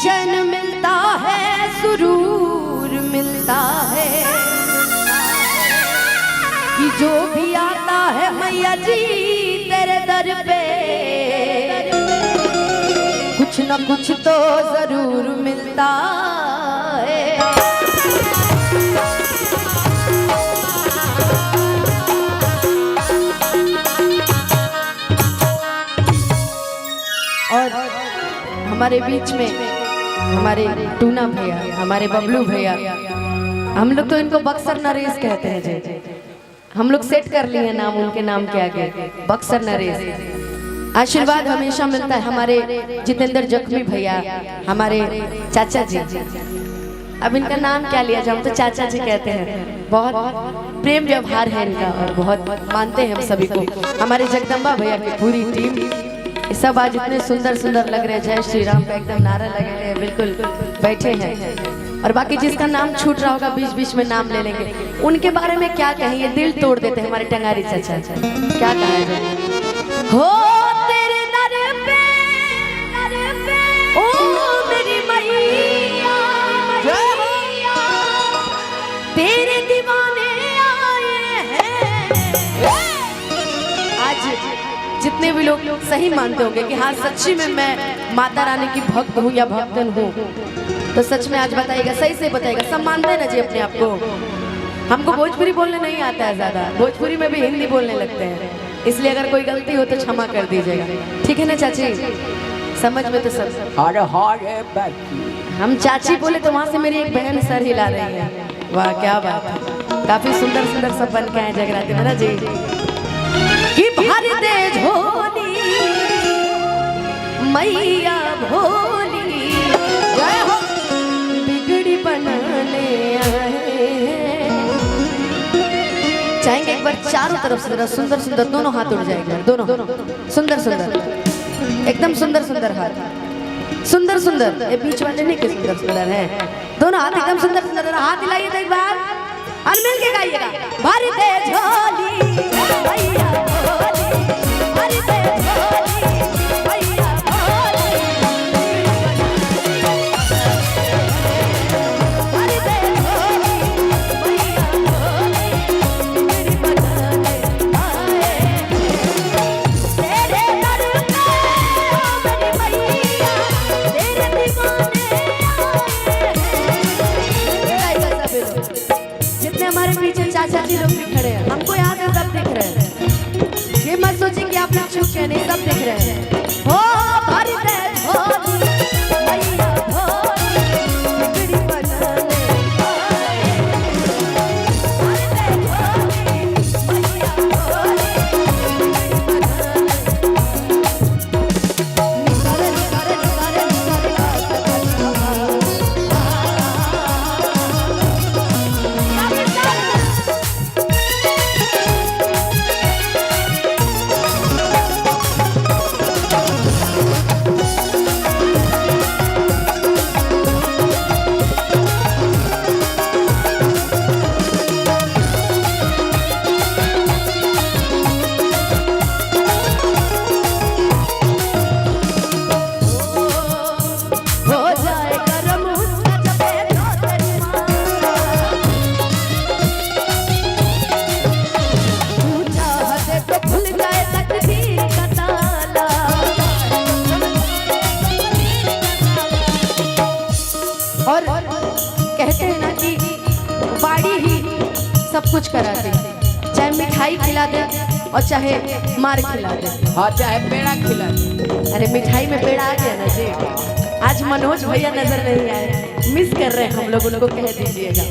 चैन मिलता है, सुरूर मिलता है, कि जो भी आता है मैया जी तेरे दर पे कुछ न कुछ तो जरूर मिलता है। और हमारे बीच में हमारे टूना भैया, हमारे बबलू भैया, हम लोग तो इनको बक्सर नरेश कहते हैं जी। हम लोग सेट कर लिए नाम उनके नाम के आगे, बक्सर नरेश। आशीर्वाद हमेशा मिलता है। हमारे जितेंद्र जख्मी भैया, हमारे चाचा जी, अब इनका नाम क्या लिया जाए, हम तो चाचा जी कहते हैं। बहुत प्रेम व्यवहार है इनका और बहुत मानते हैं हम सभी को। हमारे जगदम्बा भैया की पूरी टीम, सब आज इतने सुंदर सुंदर लग रहे हैं। जय श्री राम का एकदम नारा लगे हैं, बिल्कुल बैठे हैं। और बाकी जिसका नाम छूट रहा होगा बीच बीच में नाम ले लेंगे। उनके बारे में क्या कहें, ये दिल तोड़ देते हैं हमारे टंगारी चाचा। क्या कहा जाए, हो तेरे दर पे ओ मेरी मैया, तेरे दीवाने आए हैं। आज जितने भी लोग सही मानते होंगे कि हाँ सच्ची में मैं माता रानी की भक्त हूँ या भक्तन हूँ, तो सच में आज बताइएगा, सही से बताइएगा। सब मानते हैं ना जी अपने आप को। हमको भोजपुरी बोलने नहीं आता है ज़्यादा, भोजपुरी में भी हिंदी बोलने लगते हैं, इसलिए अगर कोई गलती हो तो क्षमा कर दीजिएगा, ठीक है ना चाची? समझ में तो सब। हम चाची बोले तो वहाँ से मेरी एक बहन सर हिला रही है। वाह क्या बात है, काफ़ी सुंदर सुंदर सब बन के आए जगराते में ना जी। कि भर दे झोली मैया भोली, जय हो बिगड़ी बनाने आए। चाहेंगे एक बार चारों तरफ से जरा सुंदर सुंदर दोनों हाथ उड़ जाएंगे, दोनों सुंदर सुंदर, एकदम सुंदर सुंदर हाथ, सुंदर सुंदर। ये बीच वाले नहीं के सुंदर सुंदर है, दोनों हाथ एकदम सुंदर सुंदर। हाथ हिलाइए तो एक बार और मिल के गाइएगा, भर दे झोली मैया भोली, भर दे झोली मैया भोली, भर दे झोली मैया भोली, मेरी बनाने आए। तेरे दर पे ओ मेरी मैया, तेरे दीवाने आए। जितने हमारे पीछे चाचा जी लोग भी खड़े हैं, हमको यहाँ से सब दिख रहे हैं। ये मत सोचिए कि आप लोग चुप के नहीं, सब दिख रहे हैं। हो भर दे झोली मैया भोली, बिगड़ी बनाने आए। भर दे झोली मैया भोली, बिगड़ी और कहते हैं ना कि बाड़ी ही सब कुछ कराते, चाहे मिठाई खिला दे और चाहे मार खिला दे, हाँ चाहे पेड़ा खिला दे। अरे मिठाई में पेड़ा आ गया ना जी। आज मनोज भैया नजर नहीं आए, मिस कर रहे हैं हम लोग, उनको कह दीजिएगा।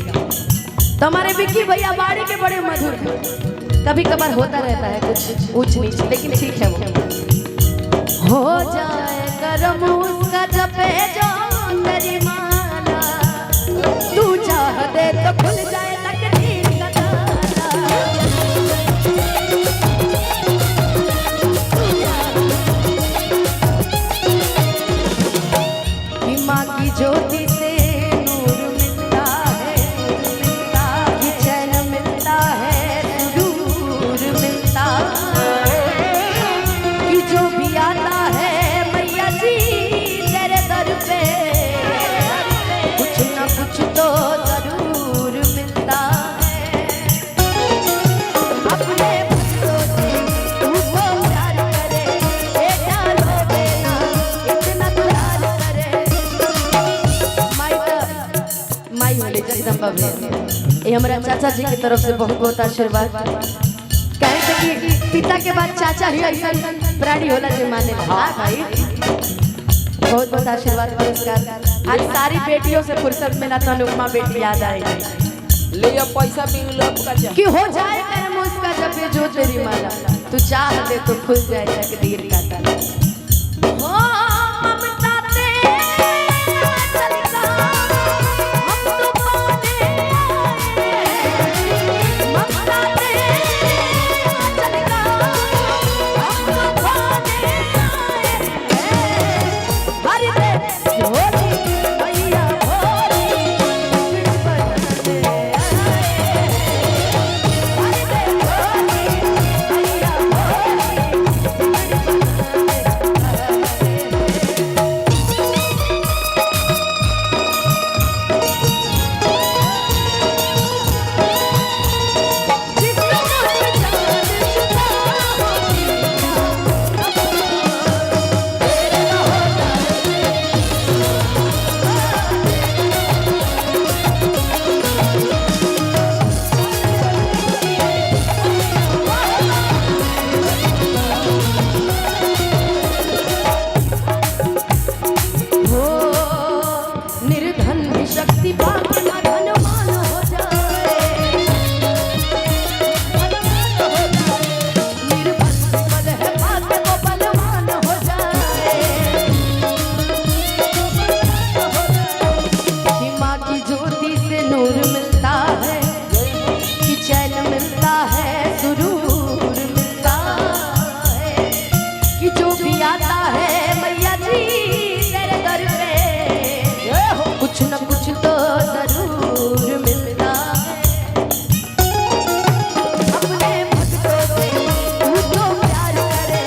तो हमारे विक्की भैया बाड़ी के बड़े मधुर, कभी कभार होता रहता है कुछ ऊंच नीच, लेकिन ठीक है वो हो जाए करम उसका जपे जो तेरी माला, तू चाह दे तो खुल जाए तकदीर का ताला। कि माँ की ज्योति से नूर मिलता है, कि चैन मिलता है, सुरूर मिलता है, कि जो भी आता है मैया जी तेरे दर पे जगदम्बा भैया, ये हमारा चाचा जी की तरफ से बहुत बहुत आशीर्वाद। कहे थे कि पिता के बाद चाचा ही ऐसा प्राणी होला जो माने। हाँ भाई, बहुत बहुत आशीर्वाद पुरस्कार। आज सारी बेटियों से फुर्सत मिला तो अनुपमा बेटी याद आएगी। ले अब पैसा मिल का जा कि हो जाए कर्म उसका जब ये जो तेरी माला, तू चाह दे तो खुल जाए तकदीर का ताला। हो ममता तेरे आंचल का हम तो पाने आए, ममता तेरे आंचल का हम तो पाने आए। हरि दे झोली भैया भोली बिन बजाने आए। हरि दे झोली भैया भोली बिन निर्धन भी शक्ति पाके धनवान हो जाए। निर्बल बल है पाके वो बलवान हो जाए। कि माँ की ज्योति से नूर मिलता है, कि चैन मिलता है, सुरूर मिलता है। कि जो भी आता है मैया जी तेरे दर पे, कुछ न कुछ तो जरूर मिलता है। अपने भक्तों से तू तो प्यार करे,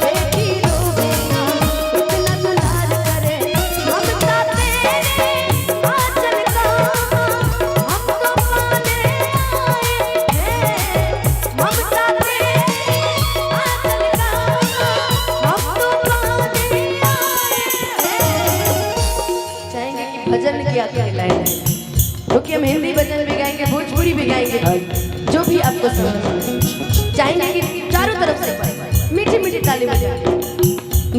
बेटी रोवे ना इतना दुलार करे। ममता तेरे आंचल का हम तो पाने आए हैं। ममता तेरे आंचल का हम तो पाने आए हैं। चाहेंगे कि भजन की आखिरी लाइन है, क्योंकि हम हिंदी भजन भी गाएंगे, भोजपुरी भी गाएंगे, जो भी आपको समझ आए। चाहेंगे कि चारों तरफ से मीठी मीठी ताली बजाएं।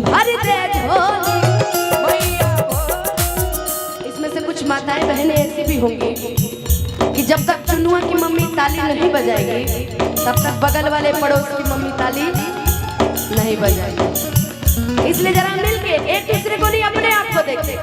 भर दे झोली भैया भोली। इसमें से कुछ माताएं बहनें ऐसी भी होंगी कि जब तक चुनुआ की मम्मी ताली नहीं बजाएगी तब तक बगल वाले पड़ोस की मम्मी ताली नहीं बजाएगी। इसलिए जरा मिलके एक दूसरे को नहीं अपने आप को देखते।